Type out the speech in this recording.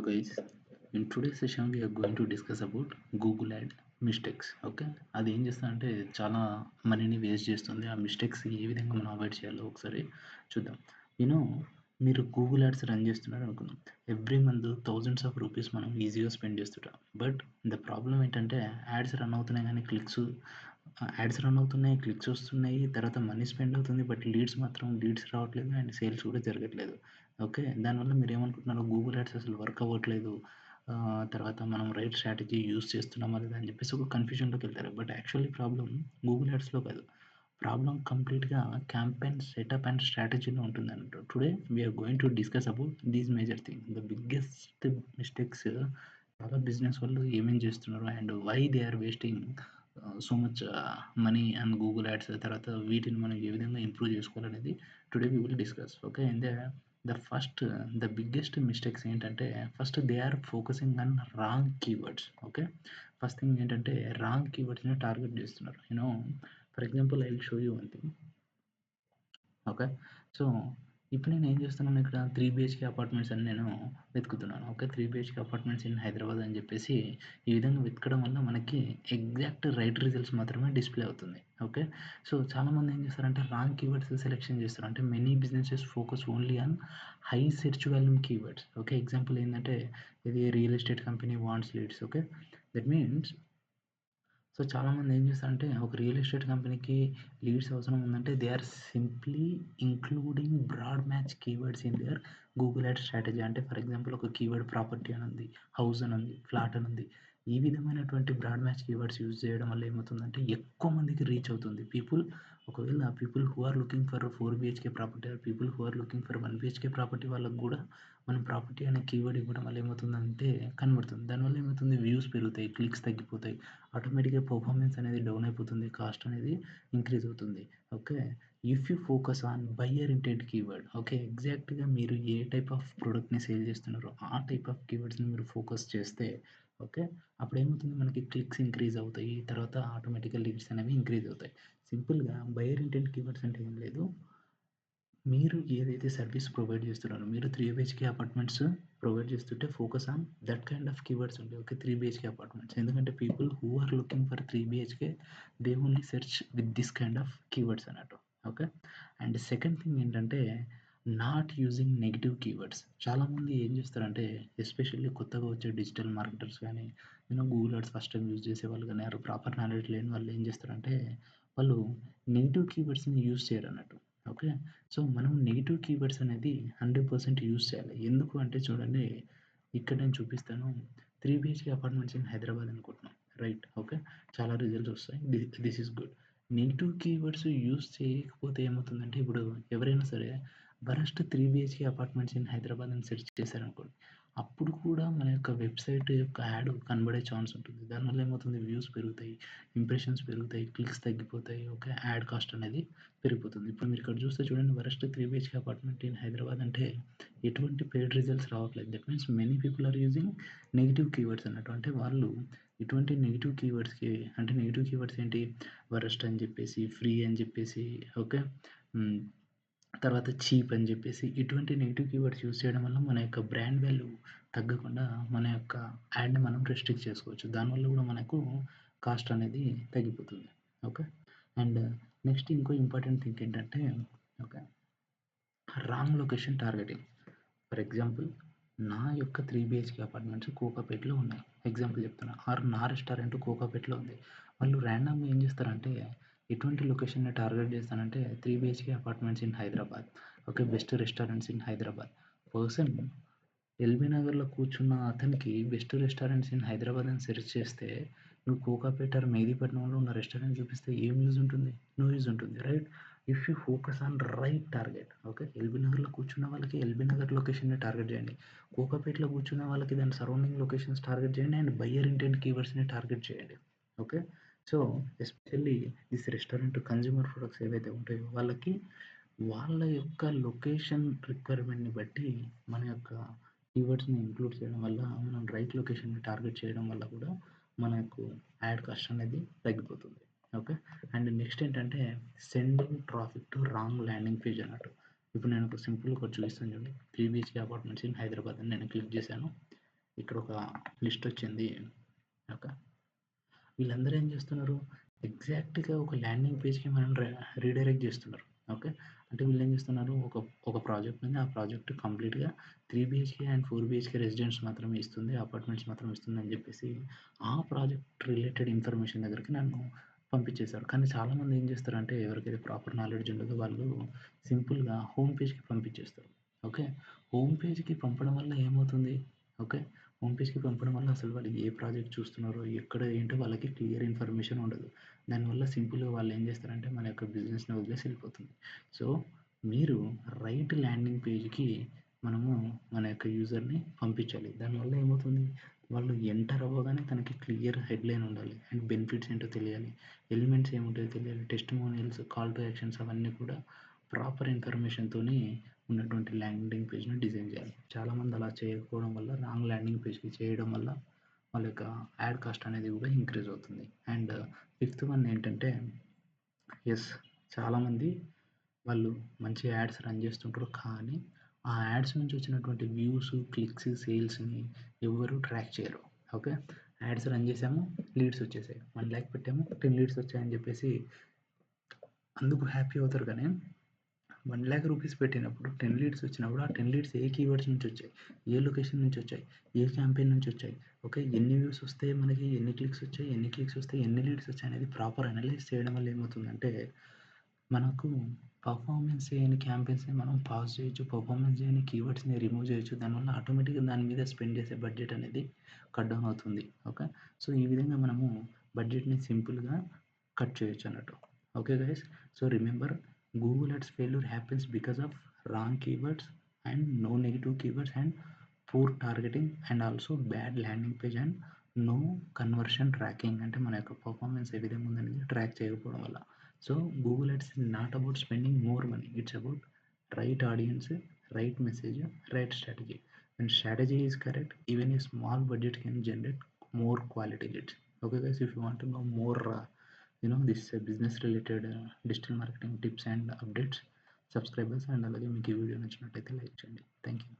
guys, in today's session we are going to discuss about Google ad mistakes. Okay, అది ఏం చేస్తుందంటే చాలా మనీని వేస్ట్ చేస్తుంది. ఆ మిస్టేక్స్ ఏ విధంగా మనం అవాయిడ్ చేయాలో ఒకసారి చూద్దాం. యూనో మీరు గూగుల్ యాడ్స్ రన్ చేస్తున్నారు అనుకుందాం. Every month thousands of rupees మనం ఈజీగా స్పెండ్ చేస్తుంటాం. బట్ ద ప్రాబ్లం ఏంటంటే యాడ్స్ రన్ అవుతున్నాయి కానీ యాడ్స్ రన్ అవుతున్నాయి, క్లిక్స్ వస్తున్నాయి, తర్వాత మనీ స్పెండ్ అవుతుంది. బట్ లీడ్స్ రావట్లేదు అండ్ సేల్స్ కూడా జరగట్లేదు. ఓకే, దానివల్ల మీరేమనుకుంటున్నారు, గూగుల్ యాడ్స్ అసలు వర్క్ అవ్వట్లేదు, తర్వాత మనం రైట్ స్ట్రాటజీ యూజ్ చేస్తున్నామా లేదా అని చెప్పేసి ఒక కన్ఫ్యూజన్లోకి వెళ్తారు. బట్ యాక్చువల్లీ ప్రాబ్లం గూగుల్ యాడ్స్లో కాదు, ప్రాబ్లం కంప్లీట్గా క్యాంపెయిన్ సెటప్ అండ్ స్ట్రాటజీలో ఉంటుంది అన్నట్టు. Today we are going to discuss about these major thing, the biggest mistakes చాలా బిజినెస్ వాళ్ళు ఏమేం చేస్తున్నారు and why they are wasting so much money and Google ads. తర్వాత వీటిని మనం ఏ విధంగా ఇంప్రూవ్ చేసుకోవాలనేది today we will discuss. Okay, and the biggest mistakes ఏంటంటే, first they are focusing on wrong keywords. Okay, first thing ఏంటంటే wrong కీవర్డ్స్ని target చేస్తున్నారు. For example I will show you one thing. Okay, so ఇప్పుడు నేను ఏం చేస్తున్నాను, ఇక్కడ 3 BHK apartments అని నేను వెతుకుతున్నాను. Okay, 3 BHK apartments in Hyderabad అని చెప్పేసి ఈ విధంగా వెతకడం వల్ల మనకి ఎగ్జాక్ట్ రైట్ రిజల్ట్స్ మాత్రమే డిస్ప్లే అవుతుంది. ఓకే, సో చాలామంది ఏం చేస్తారంటే రాంగ్ కీవర్డ్స్ సెలెక్షన్ చేస్తారు. అంటే many businesses focus only on high search volume keywords. Okay, example ఏంటంటే ఇది real estate company wants leads. Okay, that means so చాలామంది ఏం చేస్తారంటే ఒక రియల్ ఎస్టేట్ కంపెనీకి లీడ్స్ అవసరం ఉందంటే they are simply including broad match keywords in their Google ad strategy. అంటే ఫర్ ఎగ్జాంపుల్ ఒక కీవర్డ్ ప్రాపర్టీ అని ఉంది, హౌస్ అని ఉంది, ఫ్లాట్ అని ఉంది. ఈ విధమైనటువంటి బ్రాడ్ మ్యాచ్ కీవర్డ్స్ యూజ్ చేయడం వల్ల ఏమవుతుందంటే ఎక్కువ మందికి రీచ్ అవుతుంది. ఒకవేళ people who are looking for 4 BHK property or people who are looking for 1 BHK property వాళ్ళకి కూడా మనం ప్రాపర్టీ అనే కీవర్డ్ ఇవ్వడం వల్ల ఏమవుతుందంటే కనబడుతుంది. దానివల్ల ఏమవుతుంది, వ్యూస్ పెరుగుతాయి, క్లిక్స్ తగ్గిపోతాయి, ఆటోమేటిక్గా పర్ఫార్మెన్స్ అనేది డౌన్ అయిపోతుంది, కాస్ట్ అనేది ఇంక్రీజ్ అవుతుంది. Okay, if you focus on buyer intent keyword, okay, ఎగ్జాక్ట్గా మీరు ఏ టైప్ ఆఫ్ ప్రోడక్ట్ని సేల్ చేస్తున్నారో ఆ టైప్ ఆఫ్ కీవర్డ్స్ని మీరు ఫోకస్ చేస్తే ఓకే, అప్పుడు ఏమవుతుంది, మనకి క్లిక్స్ ఇంక్రీజ్ అవుతాయి, తర్వాత ఆటోమేటిక్గా లీడ్స్ అనేవి ఇంక్రీజ్ అవుతాయి. సింపుల్గా బయ్యర్ ఇంటెంట్ కీవర్డ్స్ అంటే ఏం లేదు, మీరు ఏదైతే సర్వీస్ ప్రొవైడ్ చేస్తున్నారో, మీరు 3 బిహెచ్కే అపార్ట్మెంట్స్ ప్రొవైడ్ చేస్తుంటే focus on that kind of keywords ఉంటాయి. ఓకే, 3 బిహెచ్కే అపార్ట్మెంట్స్, ఎందుకంటే people who are looking for 3 BHK they only search with this kind of keywords అన్నట్టు. ఓకే, అండ్ సెకండ్ థింగ్ ఏంటంటే not using negative keywords. చాలామంది ఏం చేస్తారంటే especially కొత్తగా వచ్చే digital marketers కానీ Google ads first time use చేసే వాళ్ళు కానీ ప్రాపర్ నాలెడ్జ్ లేని వాళ్ళు ఏం చేస్తారంటే వాళ్ళు నెగిటివ్ కీవర్డ్స్ని యూజ్ చేయరు అన్నట్టు. ఓకే, సో మనం నెగిటివ్ కీవర్డ్స్ అనేది 100% యూజ్ చేయాలి. ఎందుకు అంటే చూడండి, ఇక్కడ నేను చూపిస్తాను. 3 బిహెచ్కే అపార్ట్మెంట్స్ ఇన్ హైదరాబాద్ అనుకుంటున్నాం, రైట్? ఓకే, చాలా రిజల్ట్స్ వస్తాయి. This is good. Negative keywords use చేయకపోతే ఏమవుతుందంటే, ఇప్పుడు ఎవరైనా సరే worst 3 BHK apartments in Hyderabad అని సెర్చ్ చేశారనుకోండి, అప్పుడు కూడా మన యొక్క వెబ్సైట్ యొక్క యాడ్ కనబడే ఛాన్స్ ఉంటుంది. దానివల్ల ఏమవుతుంది, వ్యూస్ పెరుగుతాయి, ఇంప్రెషన్స్ పెరుగుతాయి, క్లిక్స్ తగ్గిపోతాయి. ఓకే, యాడ్ కాస్ట్ అనేది పెరిగిపోతుంది. ఇప్పుడు మీరు ఇక్కడ చూస్తే చూడండి, worst 3 BHK apartment in Hyderabad అంటే ఎటువంటి పెయిడ్ రిజల్ట్స్ రావట్లేదు. That means many people are using negative keywords అన్నట్టు. అంటే వాళ్ళు ఇటువంటి నెగిటివ్ కీవర్డ్స్కి, అంటే నెగిటివ్ కీవర్డ్స్ ఏంటి, వరస్ట్ అని చెప్పేసి, ఫ్రీ అని చెప్పేసి, ఓకే, తర్వాత చీప్ అని చెప్పేసి ఇటువంటి నెగిటివ్ కీవర్డ్స్ యూజ్ చేయడం వల్ల మన యొక్క బ్రాండ్ వాల్యూ తగ్గకుండా మన యొక్క యాడ్ని మనం రెస్ట్రిక్ట్ చేసుకోవచ్చు. దానివల్ల కూడా మనకు కాస్ట్ అనేది తగ్గిపోతుంది. ఓకే, అండ్ నెక్స్ట్ ఇంకో ఇంపార్టెంట్ థింగ్ ఏంటంటే okay, wrong location targeting. For example నా యొక్క 3 బిహెచ్కే అపార్ట్మెంట్స్ కోకాపేటలో ఉన్నాయి, ఎగ్జాంపుల్ చెప్తున్నా. ఆర్ నా రెస్టారెంట్ కోకాపేటలో ఉంది. వాళ్ళు ర్యాండమ్గా ఏం చేస్తారంటే ఎటువంటి లొకేషన్ని టార్గెట్ చేస్తానంటే 3 BHK apartments in Hyderabad, okay, best restaurants in Hyderabad. Person LB నగర్లో కూర్చున్న అతనికి బెస్ట్ రెస్టారెంట్స్ ఇన్ హైదరాబాద్ అని సెర్చ్ చేస్తే, నువ్వు కోకాపేట ఆర్ మెహదీపట్నంలో ఉన్న రెస్టారెంట్ చూపిస్తే ఏం యూజ్ ఉంటుంది, నో యూజ్ ఉంటుంది, right? If you focus on right target. Okay, LB నగర్లో కూర్చున్న వాళ్ళకి ఎల్బీ నగర్ లొకేషన్ని టార్గెట్ చేయండి, కోకాపేటలో కూర్చున్న వాళ్ళకి దాని సరౌండింగ్ లొకేషన్స్ టార్గెట్ చేయండి, అండ్ బయ్యర్ ఇంటెంట్ కీవర్డ్స్ని టార్గెట్ చేయండి. Okay, so especially this restaurant consumer products ఏవైతే ఉంటాయో వాళ్ళకి వాళ్ళ యొక్క లొకేషన్ రిక్వైర్మెంట్ని బట్టి మన యొక్క కీవర్డ్స్ని ఇంక్లూడ్ చేయడం వల్ల, మనం రైట్ లొకేషన్ని టార్గెట్ చేయడం వల్ల కూడా మనకు యాడ్ కాస్ట్ అనేది తగ్గిపోతుంది. ఓకే, అండ్ నెక్స్ట్ ఏంటంటే sending traffic to wrong landing page అన్నట్టు. ఇప్పుడు నేను ఒక సింపుల్ ఒకటి చూపిస్తాను చూడండి. 3 బిహెచ్కే అపార్ట్మెంట్స్ ఇన్ హైదరాబాద్ అని నేను క్లిక్ చేశాను. ఇక్కడ ఒక లిస్ట్ వచ్చింది. ఓకే. వీళ్ళందరూ ఏం చేస్తున్నారు? ఎగ్జాక్ట్‌గా ఒక ల్యాండింగ్ పేజ్‌కి మనం రీడైరెక్ట్ చేస్తున్నారు. ఓకే. అంటే వీళ్ళేం చేస్తున్నారు? ఒక ప్రాజెక్ట్ ఉంది. ఆ ప్రాజెక్ట్ కంప్లీట్‌గా 3 బీహెచ్‌కే అండ్ 4 బీహెచ్‌కే రెసిడెంట్స్ మాత్రమే ఇస్తుంది. అపార్ట్మెంట్స్ మాత్రం ఇస్తుందని చెప్పేసి ఆ ప్రాజెక్ట్ రిలేటెడ్ ఇన్ఫర్మేషన్ దగ్గరికి నన్ను పంపించేశారు. కానీ చాలామంది ఏం చేస్తారంటే ఎవరికైతే ప్రాపర్ నాలెడ్జ్ ఉండదో వాళ్ళు సింపుల్‌గా హోమ్ పేజ్‌కి పంపించేస్తారు. ఓకే. హోమ్ పేజ్‌కి పంపడం వల్ల ఏమవుతుంది? ఓకే. హోమ్ పేజ్‌కి పంపడం వల్ల అసలు వాళ్ళు ఏ ప్రాజెక్ట్ చూస్తున్నారో, ఎక్కడ ఏంటో వాళ్ళకి క్లియర్ ఇన్ఫర్మేషన్ ఉండదు. దానివల్ల సింపుల్‌గా వాళ్ళు ఏం చేస్తారంటే మన యొక్క బిజినెస్‌ని వదిలేసి వెళ్ళిపోతుంది. సో, మీరు రైట్ ల్యాండింగ్ పేజ్‌కి మనము మన యొక్క యూజర్‌ని పంపించాలి. దానివల్ల ఏమవుతుంది? వాళ్ళు ఎంటర్ అవ్వగానే తనకి క్లియర్ హెడ్‌లైన్ ఉండాలి. అండ్ బెనిఫిట్స్ ఏంటో తెలియాలి. ఎలిమెంట్స్ ఏముంటాయో తెలియాలి. టెస్టిమోనియల్స్, కాల్ టు యాక్షన్స్ అవన్నీ కూడా ప్రాపర్ ఇన్ఫర్మేషన్‌తోని ఉన్నటువంటి ల్యాండింగ్ పేజ్‌ని డిజైన్ చేయాలి. చాలామంది అలా చేయకపోవడం వల్ల రాంగ్ ల్యాండింగ్ పేజ్‌కి చేయడం వల్ల వాళ్ళ యొక్క యాడ్ కాస్ట్ అనేది కూడా ఇంక్రీజ్ అవుతుంది. అండ్ ఫిఫ్త్ వన్ ఏంటంటే యెస్, చాలామంది వాళ్ళు మంచి యాడ్స్ రన్ చేస్తుంటారు. కానీ ఆ యాడ్స్ నుంచి వచ్చినటువంటి వ్యూస్, క్లిక్స్, సేల్స్‌ని ఎవ్వరు ట్రాక్ చేయరు. ఓకే. యాడ్స్ రన్ చేసాము, లీడ్స్ వచ్చేసాయి. 1,00,000 పెట్టాము, 10 లీడ్స్ వచ్చాయని చెప్పేసి అందుకు హ్యాపీ అవుతారు కానీ 1,00,000 రూపీస్ పెట్టినప్పుడు 10 లీడ్స్ వచ్చినప్పుడు ఆ 10 లీడ్స్ ఏ కీవర్డ్స్ నుంచి వచ్చాయి? ఏ లొకేషన్ నుంచి వచ్చాయి? ఏ క్యాంపెయిన్ నుంచి వచ్చాయి? ఓకే. ఎన్ని వ్యూస్ వస్తే మనకి ఎన్ని క్లిక్స్ వచ్చాయి? ఎన్ని క్లిక్స్ వస్తే ఎన్ని లీడ్స్ వచ్చాయి? అనేది ప్రాపర్ అనలైజ్ చేయడం వల్ల ఏమవుతుందంటే మనకు పర్ఫార్మెన్స్ చేయని క్యాంపెయిన్స్‌ని మనం పాజ్ చేయొచ్చు. పర్ఫార్మెన్స్ చేయని కీవర్డ్స్‌ని రిమూవ్ చేయొచ్చు. దానివల్ల ఆటోమేటిక్‌గా దాని మీద స్పెండ్ చేసే బడ్జెట్ అనేది కట్ డౌన్ అవుతుంది. ఓకే. సో, ఈ విధంగా మనము బడ్జెట్‌ని సింపుల్‌గా కట్ చేయొచ్చు అన్నట్టు. Okay guys. So, remember, Google Ads failure happens because of wrong keywords and no negative keywords and poor targeting and also bad landing page and no conversion tracking. అంటే మన యొక్క పర్ఫార్మెన్స్ ఏ విధంగా ఉందనేది ట్రాక్ చేయకపోవడం వల్ల. So, Google ads is not about spending more money. It's about right audience, right message, right strategy. When strategy is correct, even a small budget can generate more quality leads. Okay guys, if you want to know more this business related digital marketing tips and updates, subscribers, and అలాగే మీకు ఈ video నచ్చినట్టయితే like చేయండి. Thank you.